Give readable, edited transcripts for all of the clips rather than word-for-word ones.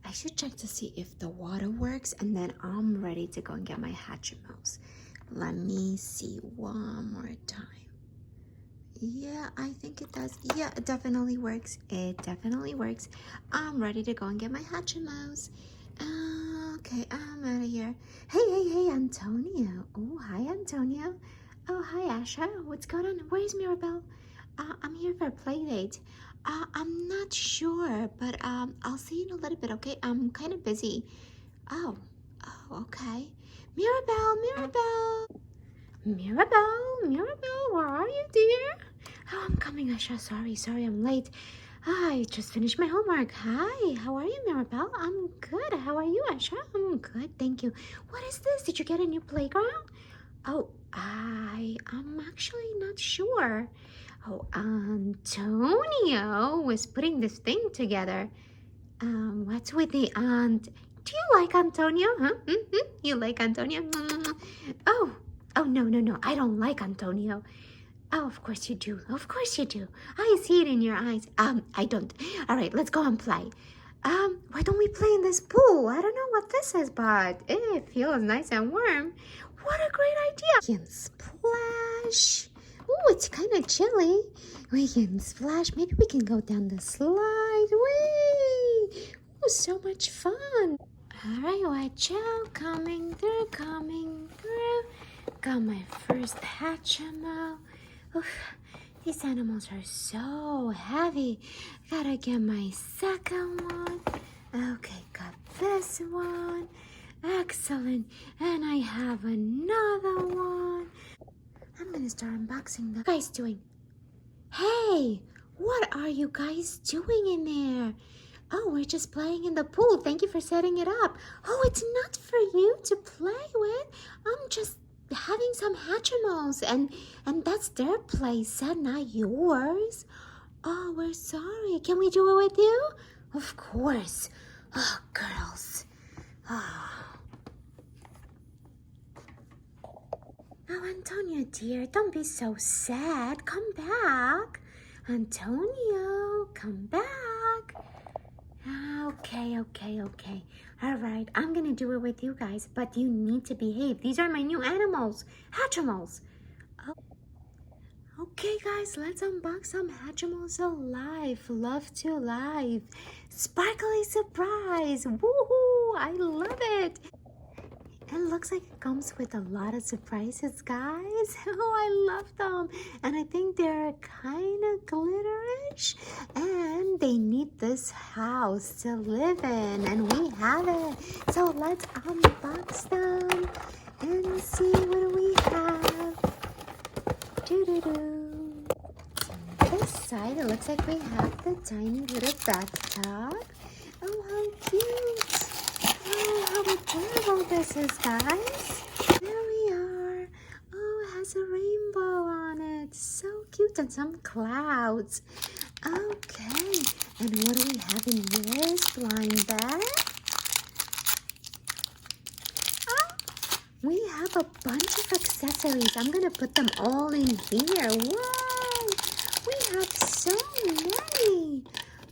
I should check to see if the water works, and then I'm ready to go and get my Hatchimals. Let me see one more time. Yeah, I think it does. Yeah, it definitely works. It definitely works. I'm ready to go and get my Hatchimals. Okay, I'm out of here. Hey, Antonio. Oh, hi, Antonio. Oh, hi, Asha. What's going on? Where's Mirabel? I'm here for a play date. I'm not sure, but I'll see you in a little bit, okay? I'm kind of busy. Oh, okay. Mirabel, where are you, dear? Oh, I'm coming, Asha. Sorry, I'm late. I just finished my homework. Hi, how are you, Mirabel? I'm good. How are you, Asha? I'm good, thank you. What is this? Did you get a new playground? Oh, I'm actually not sure. Oh, Antonio was putting this thing together. What's with the aunt? Do you like Antonio? Huh? You like Antonio? Oh, no. I don't like Antonio. Oh, of course you do. Of course you do. I see it in your eyes. I don't. All right, let's go and play. Why don't we play in this pool? I don't know what this is, but it feels nice and warm. What a great idea. We can splash. Oh, it's kind of chilly. We can splash. Maybe we can go down the slide. Whee! Oh, so much fun. All right, watch out. Coming through. Got my first Hatchimal. Oof, these animals are so heavy. Gotta get my second one. Okay, got this one. Excellent. And I have another one. I'm gonna start unboxing them. What are you guys doing? Hey, what are you guys doing in there? Oh, we're just playing in the pool. Thank you for setting it up. Oh, it's not for you to play with. I'm just having some Hatchimals, and that's their play set, not yours. Oh, we're sorry. Can we do it with you? Of course. Oh, girls. Oh, Antonio, dear, don't be so sad. Come back. Antonio, come back. Okay. All right, I'm gonna do it with you guys, but you need to behave. These are my new animals, Hatchimals. Oh. Okay, guys, let's unbox some Hatchimals alive. Love to life. Sparkly surprise. Woohoo! I love it. It looks like it comes with a lot of surprises, guys. Oh, I love them. And I think they're kind of glitterish. And they need this house to live in. And we have it. So let's unbox them and see what we have. Doo-doo-doo. On this side, it looks like we have the tiny little bathtub. Oh, how cute. Oh, how adorable this is, guys. There we are. Oh, it has a rainbow on it. So cute, and some clouds. Okay, and what do we have in this blind bag? Oh, we have a bunch of accessories. I'm going to put them all in here. Whoa, we have so many.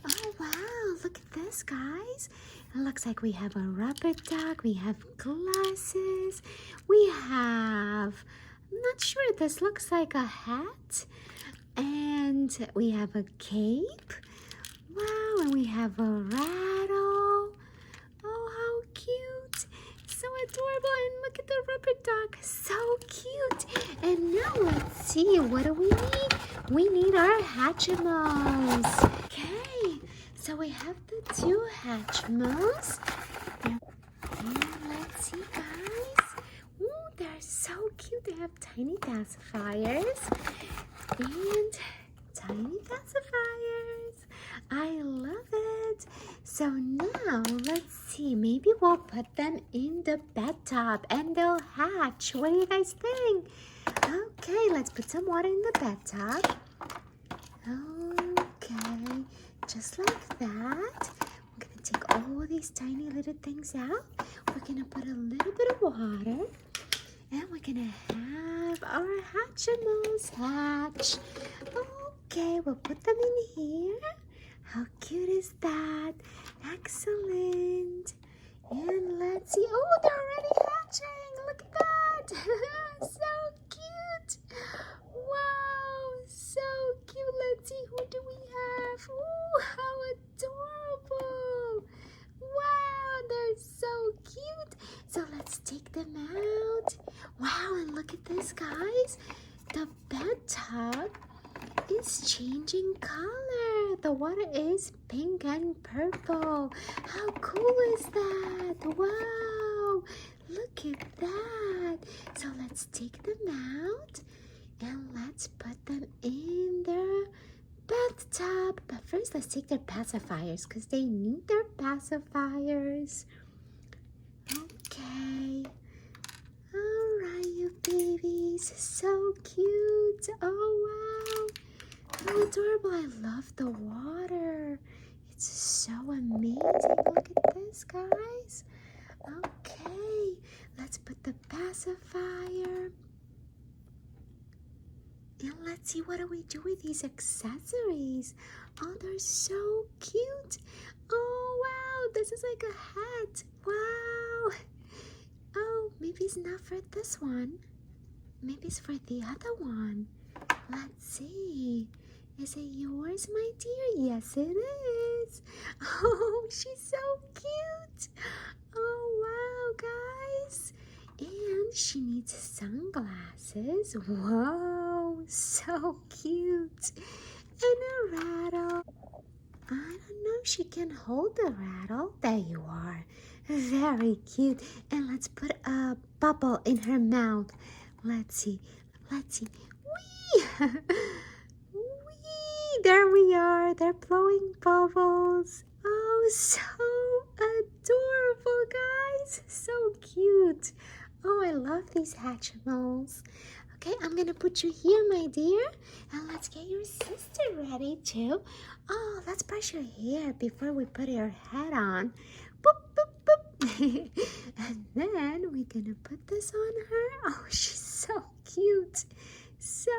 Oh, wow, look at this, guys. It looks like we have a rubber duck, we have glasses, we have, I'm not sure, this looks like a hat, and we have a cape. Wow, and we have a rattle. Oh, how cute. So adorable, and look at the rubber duck, so cute. And now let's see, what do we need? We need our Hatchimals. Okay. So we have the two Hatchimals. And let's see, guys. Ooh, they're so cute. They have tiny pacifiers and tiny pacifiers. I love it. So now let's see. Maybe we'll put them in the bathtub and they'll hatch. What do you guys think? Okay, let's put some water in the bathtub. Okay. Just like that. We're going to take all these tiny little things out. We're going to put a little bit of water. And we're going to have our Hatchimals hatch. Okay, we'll put them in here. How cute is that? Excellent. And let's see. Oh, they're already hatching. Look at that. So cute. Wow, so cute. Let's see, who do we have? Oh, how adorable. Wow, they're so cute. So let's take them out. Wow, and look at this, guys. The bathtub is changing color. The water is pink and purple. How cool is that? Wow, look at that. So let's take them out and let's put them in their bathtub. But first, let's take their pacifiers because they need their pacifiers. Okay. All right, you babies. So cute. Oh, wow. How adorable. I love the water. It's so amazing. Look at this, guys. Okay, let's put the pacifier. And let's see, what do we do with these accessories? Oh, they're so cute. Oh, wow, this is like a hat. Wow. Oh, maybe it's not for this one. Maybe it's for the other one. Let's see. Is it yours, my dear? Yes, it is. Oh, she's so cute. Oh, wow, guys. And she needs sunglasses. Whoa, so cute. And a rattle. I don't know if she can hold the rattle. There you are. Very cute. And let's put a bubble in her mouth. Let's see. Let's see. Whee! Whee! There we are. They're blowing bubbles. Oh, so adorable, guys. So cute. Oh, I love these Hatchimals. Okay, I'm going to put you here, my dear. And let's get your sister ready, too. Oh, let's brush her hair before we put her head on. Boop, boop, boop. And then we're going to put this on her. Oh, she's so cute. So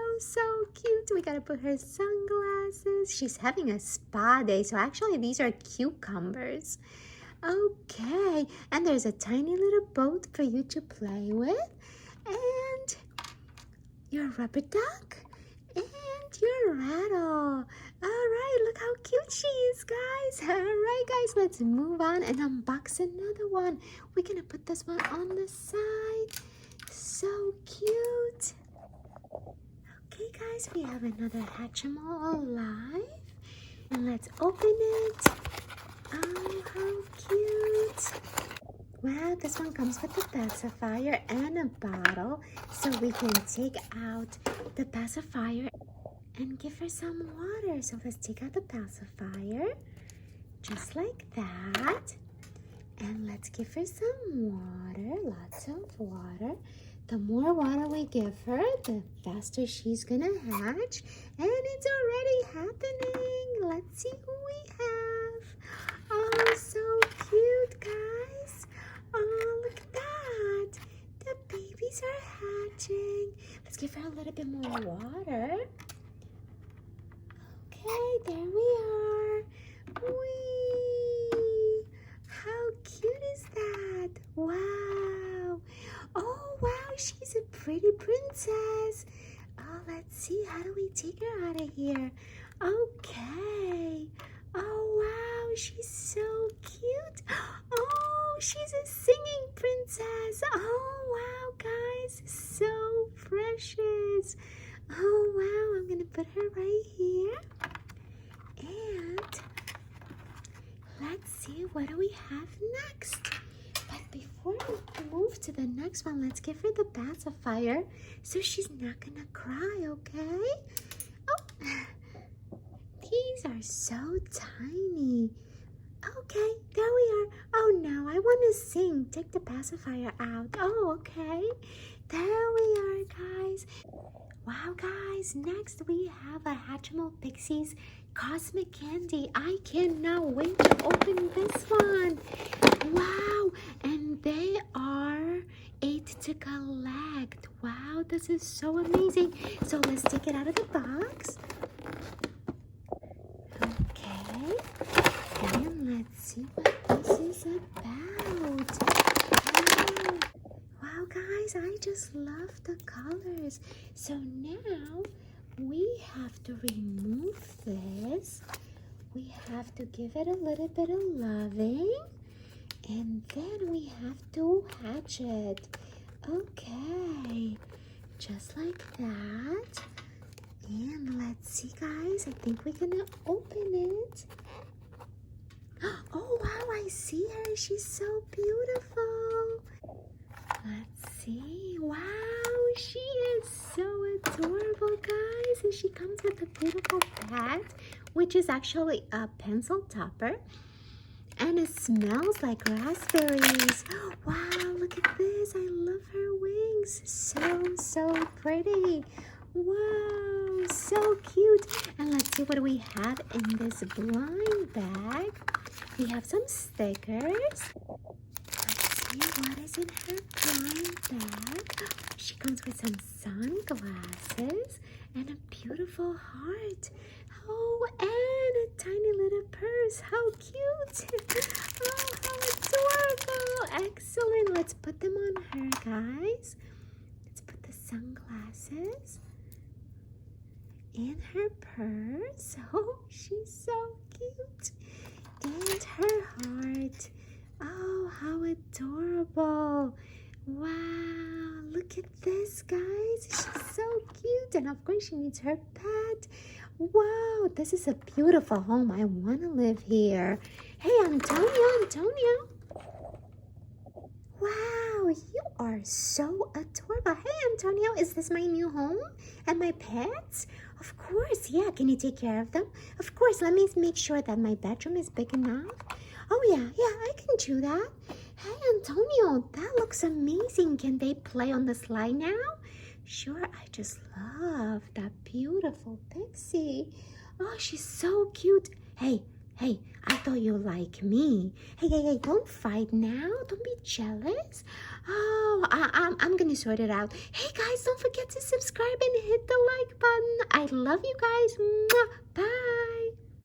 cute. We got to put her sunglasses. She's having a spa day. So actually, these are cucumbers. Okay, and there's a tiny little boat for you to play with. And your rubber duck. And your rattle. Alright, look how cute she is, guys. Alright, guys, let's move on and unbox another one. We're going to put this one on the side. So cute. Okay, guys, we have another Hatchimal alive. And let's open it. Oh, how cute. Wow, this one comes with a pacifier and a bottle. So we can take out the pacifier and give her some water. So let's take out the pacifier, just like that. And let's give her some water, lots of water. The more water we give her, the faster she's gonna hatch. And it's already happening. Let's see who we have. Oh, so cute, guys. Oh, look at that. The babies are hatching. Let's give her a little bit more water. Okay, there we are. Whee! How cute is that? Wow. Oh, wow, she's a pretty princess. Oh, let's see. How do we take her out of here? Okay. Oh, wow, she's so cute. Oh, she's a singing princess. Oh, wow, guys, so precious. Oh, wow, I'm going to put her right here. And let's see, what do we have next? But before we move to the next one, let's give her the pacifier so she's not going to cry, okay? Oh, these are so tiny. Okay, there we are. Oh no, I want to sing. Take the pacifier out. Oh, okay. There we are, guys. Wow, guys. Next, we have a Hatchimal Pixies Cosmic Candy. I cannot wait to open this one. Wow, and they are 8 to collect. Wow, this is so amazing. So let's take it out of the box. Okay, and let's see what this is about. Wow, guys, I just love the colors. So now we have to remove this. We have to give it a little bit of loving. And then we have to hatch it. Okay, just like that. And let's see, guys. I think we're gonna open it. Oh, wow, I see her. She's so beautiful. Let's see. Wow, she is so adorable, guys. And she comes with a beautiful pet, which is actually a pencil topper. And it smells like raspberries. Wow, look at this. I love her wings. So pretty. Wow, so cute. And let's see what we have in this blind bag. We have some stickers. Let's see what is in her blind bag. She comes with some sunglasses and a beautiful heart. Oh, and a tiny little purse. How cute. Oh, how adorable. Excellent. Let's put them on her, guys. Let's put the sunglasses in her purse. Oh, she's so cute. And her heart. Oh, how adorable. Wow, look at this, guys. She's so cute. And of course, she needs her pet. Wow, this is a beautiful home. I want to live here. Hey, Antonio. Wow, you are so adorable. Hey, Antonio, is this my new home and my pets? Of course, yeah. Can you take care of them? Of course, let me make sure that my bedroom is big enough. Oh, yeah, I can do that. Hey, Antonio, that looks amazing. Can they play on the slide now? Sure, I just love that beautiful pixie. Oh, she's so cute. Hey, I thought you like me. Hey, don't fight now. Don't be jealous. Oh, I'm gonna sort it out. Hey, guys, don't forget to subscribe and hit the like button. I love you guys. Mwah. Bye.